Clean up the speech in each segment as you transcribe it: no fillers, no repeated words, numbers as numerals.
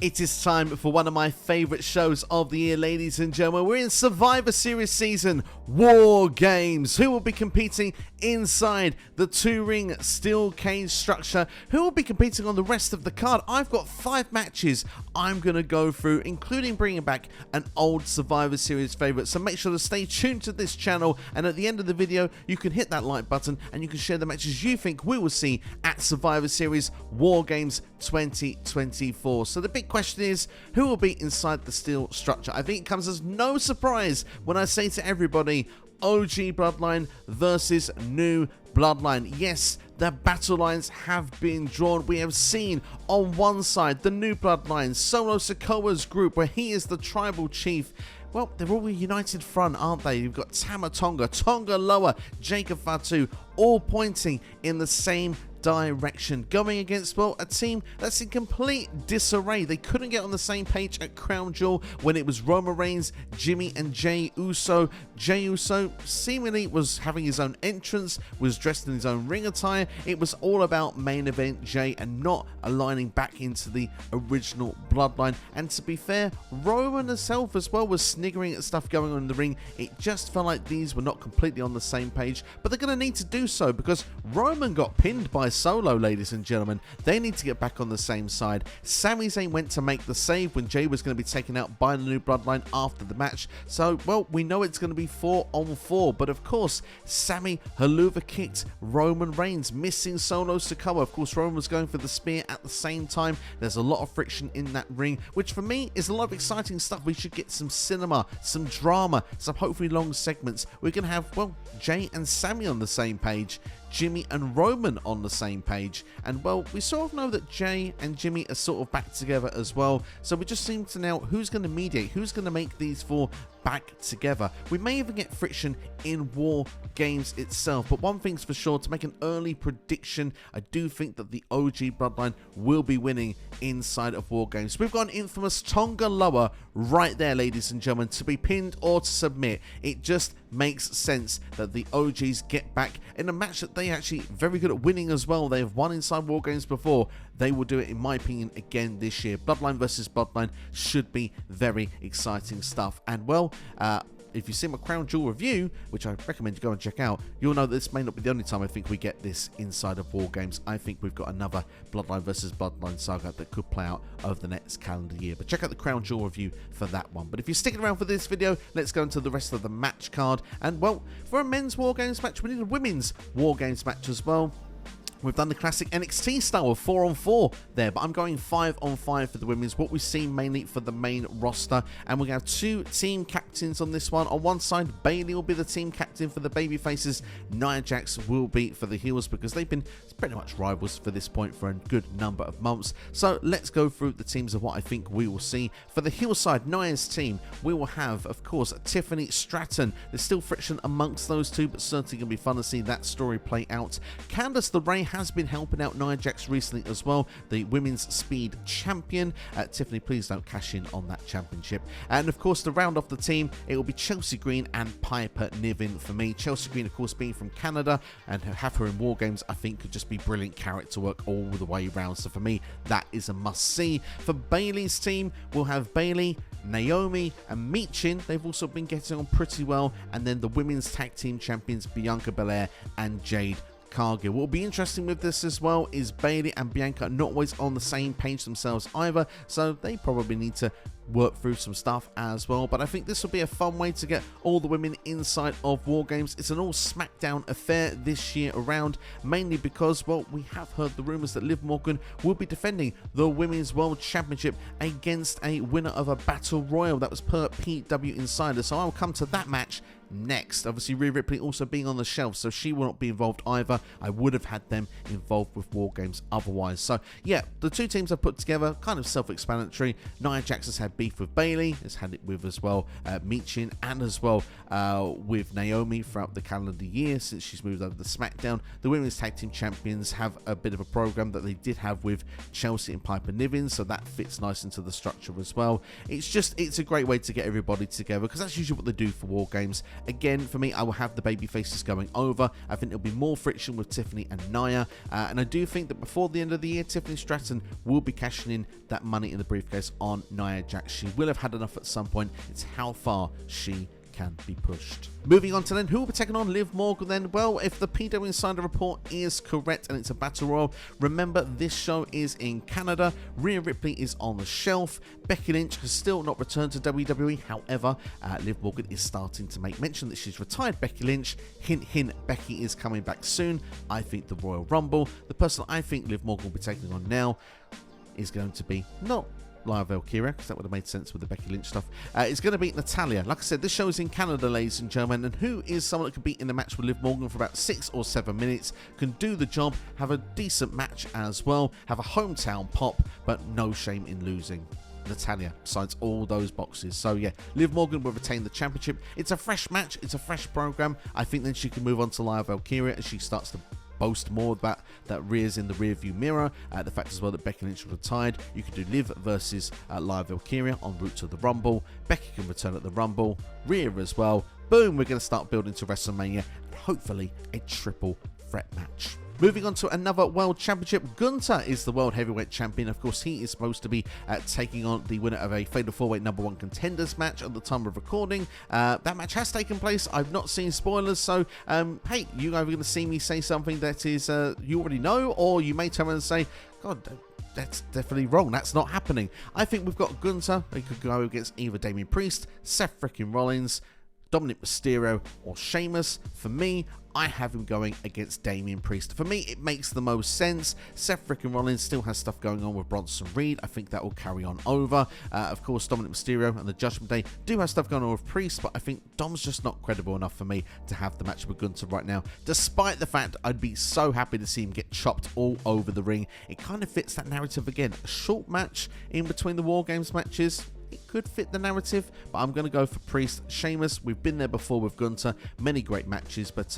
It is time for one of my favourite shows of the year, ladies and gentlemen. We're in Survivor Series season, War Games. Who will be competing inside the two-ring steel cage structure? Who will be competing on the rest of the card? I've got 5 matches I'm going to go through, including bringing back an old Survivor Series favourite. So make sure to stay tuned to this channel, and at the end of the video, you can hit that like button and you can share the matches you think we will see at Survivor Series War Games 2024. So the big question is, who will be inside the steel structure? I think it comes as no surprise when I say to everybody, OG Bloodline versus new Bloodline. Yes, the battle lines have been drawn. We have seen on one side the new Bloodline, Solo Sikoa's group, where he is the tribal chief. Well, they're all a united front, aren't they? You've got Tama Tonga, Tonga Loa, Jacob Fatu, all pointing in the same direction, going against, well, a team that's in complete disarray. They couldn't get on the same page at Crown Jewel when it was Roman Reigns, Jimmy and Jey Uso. Jey Uso seemingly was having his own entrance, was dressed in his own ring attire. It was all about main event Jey and not aligning back into the original Bloodline. And to be fair, Roman herself as well was sniggering at stuff going on in the ring. It just felt like these were not completely on the same page, but they're going to need to do so because Roman got pinned by Solo, ladies and gentlemen. They need to get back on the same side. Sami Zayn went to make the save when Jey was going to be taken out by the new Bloodline after the match. So, well, we know it's going to be 4-on-4, but of course, Sami haluva kicked Roman Reigns, missing Solo Sikoa. Of course, Roman was going for the spear at the same time. There's a lot of friction in that ring, which for me is a lot of exciting stuff. We should get some cinema, some drama, some hopefully long segments. We're going to have, well, Jey and Sami on the same page, Jimmy and Roman on the same page, and well, we sort of know that Jey and Jimmy are sort of back together as well, so we just seem to know who's going to mediate, who's going to make these 4 back together. We may even get friction in War Games itself, but one thing's for sure, to make an early prediction, I do think that the OG Bloodline will be winning inside of War Games. We've got an infamous Tonga Loa right there, ladies and gentlemen, to be pinned or to submit. It just makes sense that the OGs get back in a match that they actually very good at winning as well. They have won inside War Games before. They will do it, in my opinion, again this year. Bloodline versus Bloodline should be very exciting stuff. And well, if you see my Crown Jewel review, which I recommend you go and check out, you'll know that this may not be the only time I think we get this inside of War Games. I think we've got another Bloodline versus Bloodline saga that could play out over the next calendar year. But check out the Crown Jewel review for that one. But if you're sticking around for this video, let's go into the rest of the match card. And well, for a men's War Games match, we need a women's War Games match as well. We've done the classic NXT style of 4-on-4 there, but I'm going 5-on-5 for the women's, what we've seen mainly for the main roster. And we're going to have 2 team captains on this one. On one side, Bayley will be the team captain for the baby faces. Nia Jax will be for the heels, because they've been pretty much rivals for this point for a good number of months. So let's go through the teams of what I think we will see. For the heel side, Nia's team, we will have, of course, Tiffany, Stratton. There's still friction amongst those two, but certainly going to be fun to see that story play out. Candice LeRae has been helping out Nia Jax recently as well, the women's speed champion. Tiffany, please don't cash in on that championship. And of course, to round off the team, it will be Chelsea Green and Piper Niven for me. Chelsea Green, of course, being from Canada, and have her in War Games, I think could just be brilliant character work all the way around. So for me, that is a must-see. For Bayley's team, we'll have Bayley, Naomi and Michin. They've also been getting on pretty well. And then the women's tag team champions, Bianca Belair and Jade Cargill. What will be interesting with this as well is Bayley and Bianca are not always on the same page themselves either, so they probably need to work through some stuff as well. But I think this will be a fun way to get all the women inside of War Games. It's an all SmackDown affair this year around, mainly because, well, we have heard the rumors that Liv Morgan will be defending the Women's World Championship against a winner of a Battle Royal. That was per PW Insider, so I'll come to that match next. Obviously, Rhea Ripley also being on the shelf, so she will not be involved either. I would have had them involved with War Games otherwise. So yeah, the 2 teams I've put together, kind of self-explanatory. Nia Jax has had beef with Bayley, has had it with as well Michin, and as well with Naomi throughout the calendar year since she's moved over to SmackDown. The Women's Tag Team Champions have a bit of a program that they did have with Chelsea and Piper Niven, so that fits nice into the structure as well. It's a great way to get everybody together, because that's usually what they do for War Games. Again, for me, I will have the baby faces going over. I think there'll be more friction with Tiffany and Nia, and I do think that before the end of the year, Tiffany Stratton will be cashing in that money in the briefcase on Nia Jax. She will have had enough at some point. It's how far she can be pushed. Moving on to then, who will be taking on Liv Morgan then? Well, if the PW Insider report is correct and it's a battle royal, remember this show is in Canada. Rhea Ripley is on the shelf. Becky Lynch has still not returned to WWE. However, Liv Morgan is starting to make mention that she's retired Becky Lynch. Hint, hint, Becky is coming back soon. I think the Royal Rumble, the person I think Liv Morgan will be taking on now is going to be not Valkyria, because that would have made sense with the Becky Lynch stuff. It's going to be Natalya. Like I said, this show is in Canada, ladies and gentlemen, and who is someone that can be in the match with Liv Morgan for about 6 or 7 minutes, can do the job, have a decent match as well, have a hometown pop, but no shame in losing. Natalya signs all those boxes. So yeah, Liv Morgan will retain the championship. It's a fresh match, it's a fresh program. I think then she can move on to Valkyria as she starts to boast more about that Rhea's in the rear view mirror. The fact as well that Becky Lynch retired. You can do Liv versus Valkyria en route to the Rumble. Becky can return at the Rumble. Rhea as well. Boom, we're going to start building to WrestleMania and hopefully a triple threat match. Moving on to another World Championship, Gunther is the World Heavyweight Champion. Of course, he is supposed to be taking on the winner of a Fatal 4-Way #1 Contenders match at the time of recording. That match has taken place. I've not seen spoilers, so hey, you either going to see me say something that is you already know, or you may turn around and say, God, that's definitely wrong. That's not happening. I think we've got Gunther. He could go against either Damian Priest, Seth Freakin Rollins, Dominic Mysterio, or Sheamus. For me, I have him going against Damian Priest. For me, it makes the most sense. Seth Freakin Rollins still has stuff going on with Bronson Reed. I think that will carry on over. Of course, Dominic Mysterio and the Judgment Day do have stuff going on with Priest, but I think Dom's just not credible enough for me to have the match with Gunther right now, despite the fact I'd be so happy to see him get chopped all over the ring. It kind of fits that narrative again. A short match in between the War Games matches. It could fit the narrative, but I'm going to go for Priest. Sheamus, we've been there before with Gunther. Many great matches, but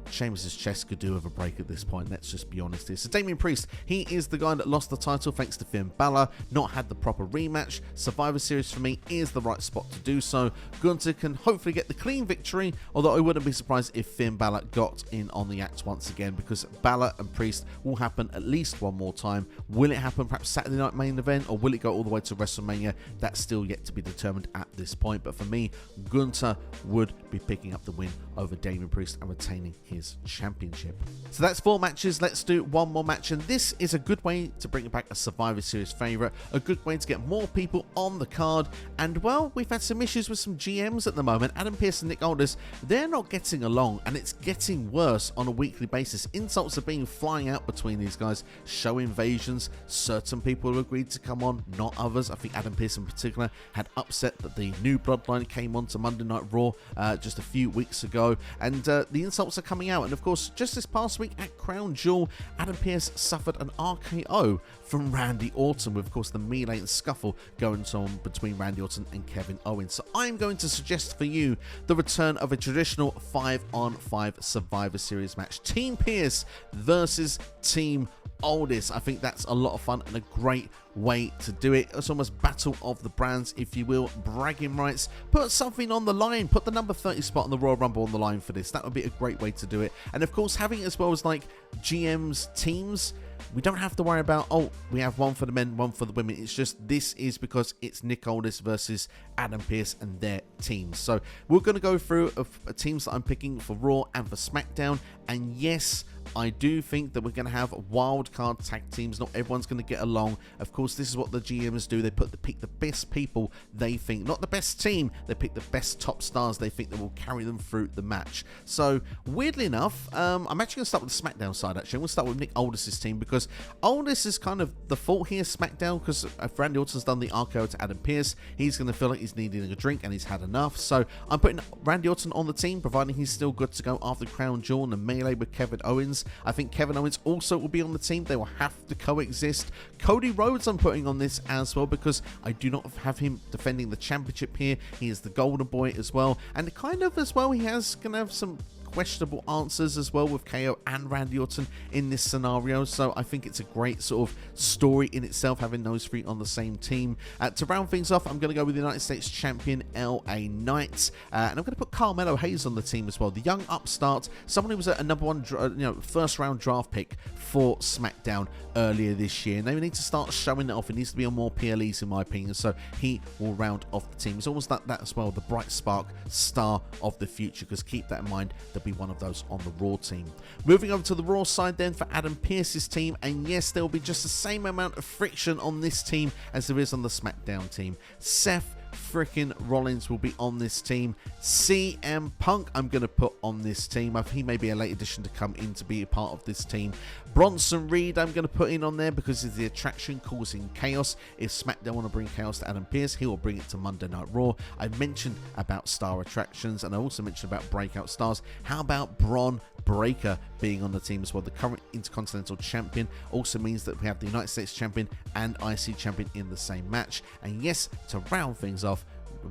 Sheamus' chest could do with a break at this point. Let's just be honest here. So Damian Priest, he is the guy that lost the title thanks to Finn Balor. Not had the proper rematch. Survivor Series for me is the right spot to do so. Gunther can hopefully get the clean victory, although I wouldn't be surprised if Finn Balor got in on the act once again, because Balor and Priest will happen at least one more time. Will it happen perhaps Saturday night main event, or will it go all the way to WrestleMania? That's still yet to be determined at this point, but for me, Gunther would be picking up the win over Damian Priest and retaining his championship. So that's 4 matches. Let's do one more match, and this is a good way to bring back a Survivor Series favourite, a good way to get more people on the card. And well, we've had some issues with some GMs at the moment. Adam Pearce and Nick Aldis, they're not getting along, and it's getting worse on a weekly basis. Insults are being flying out between these guys. Show invasions. Certain people have agreed to come on, not others. I think Adam Pearce in particular had upset that the new Bloodline came on to Monday Night Raw just a few weeks ago, and the insults are coming out. And of course, just this past week at Crown Jewel, Adam Pearce suffered an RKO from Randy Orton, with of course the melee and scuffle going on between Randy Orton and Kevin Owens. So I'm going to suggest for you the return of a traditional 5-on-5 Survivor Series match. Team Pearce versus Team Aldis. I think that's a lot of fun and a great way to do it. It's almost battle of the brands, if you will, bragging rights. Put something on the line. Put the number 30 spot in the Royal Rumble on the line for this. That would be a great way to do it. And of course, having it as well as like GM's teams, we don't have to worry about, oh, we have one for the men, one for the women. It's just, this is because it's Nick Aldis versus Adam Pearce and their teams. So we're going to go through teams that I'm picking for Raw and for SmackDown. And yes, I do think that we're going to have wild card tag teams. Not everyone's going to get along. Of course, this is what the GMs do. They pick the best people they think, not the best team. They pick the best top stars they think that will carry them through the match. So weirdly enough, I'm actually going to start with the SmackDown side. Actually, I'm going to start with Nick Aldis' team, because Aldis is kind of the fault here. SmackDown, because if Randy Orton's done the RKO to Adam Pearce, he's going to feel like he's needing a drink and he's had enough. So I'm putting Randy Orton on the team, providing he's still good to go after Crown Jewel and the melee with Kevin Owens. I think Kevin Owens also will be on the team. They will have to coexist. Cody Rhodes I'm putting on this as well, because I do not have him defending the championship here. He is the golden boy as well, and kind of as well he has going to have some questionable answers as well with KO and Randy Orton in this scenario, so I think it's a great sort of story in itself having those three on the same team. To round things off, I'm going to go with the United States Champion LA Knight, and I'm going to put Carmelo Hayes on the team as well, the young upstart, someone who was a number one first round draft pick for SmackDown earlier this year, and they need to start showing it off. It needs to be on more PLEs in my opinion, so he will round off the team. It's almost like that as well, the bright spark star of the future, because keep that in mind, there'll be one of those on the Raw team. Moving over to the Raw side then for Adam Pearce's team, and yes, there will be just the same amount of friction on this team as there is on the SmackDown team. Seth Freakin Rollins will be on this team. CM Punk I'm going to put on this team. He may be a late addition to come in to be a part of this team. Bronson Reed I'm going to put in on there because of the attraction causing chaos. If SmackDown want to bring chaos to Adam Pearce, he will bring it to Monday Night Raw. I mentioned about star attractions, and I also mentioned about breakout stars. How about Bron Breakker being on the team as well? The current Intercontinental Champion also means that we have the United States Champion and IC Champion in the same match. And yes, to round things off,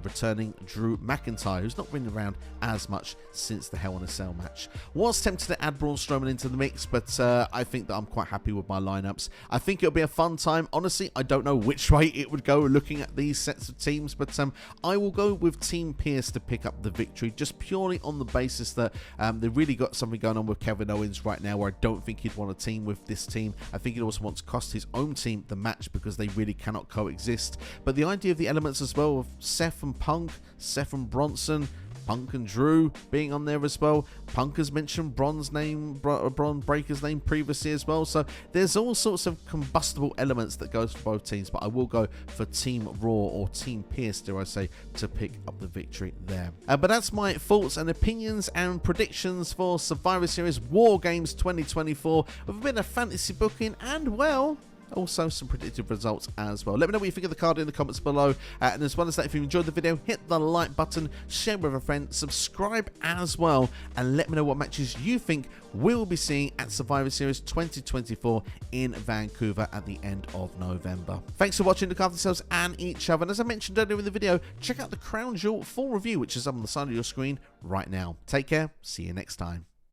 returning Drew McIntyre, who's not been around as much since the Hell in a Cell match. Was tempted to add Braun Strowman into the mix, but I think that I'm quite happy with my lineups. I think it'll be a fun time. Honestly, I don't know which way it would go looking at these sets of teams, but I will go with Team Pearce to pick up the victory, just purely on the basis that they've really got something going on with Kevin Owens right now, where I don't think he'd want to team with this team. I think he'd also want to cost his own team the match because they really cannot coexist. But the idea of the elements as well of Seth and Punk, Seth and Bronson, Punk and Drew being on there as well. Punk has mentioned Bron's name, Bron Breakker's name previously as well. So there's all sorts of combustible elements that goes for both teams, but I will go for Team Raw or Team Pearce, dare I say, to pick up the victory there. But that's my thoughts and opinions and predictions for Survivor Series War Games 2024 with a bit of fantasy booking and, well, also some predictive results as well. Let me know what you think of the card in the comments below, and as well as that, if you enjoyed the video, hit the like button, share with a friend, subscribe as well, and let me know what matches you think we'll be seeing at Survivor Series 2024 in Vancouver at the end of November. Thanks for watching. Look after yourselves and each other, and as I mentioned earlier in the video, check out the Crown Jewel full review, which is up on the side of your screen right now. Take care, see you next time.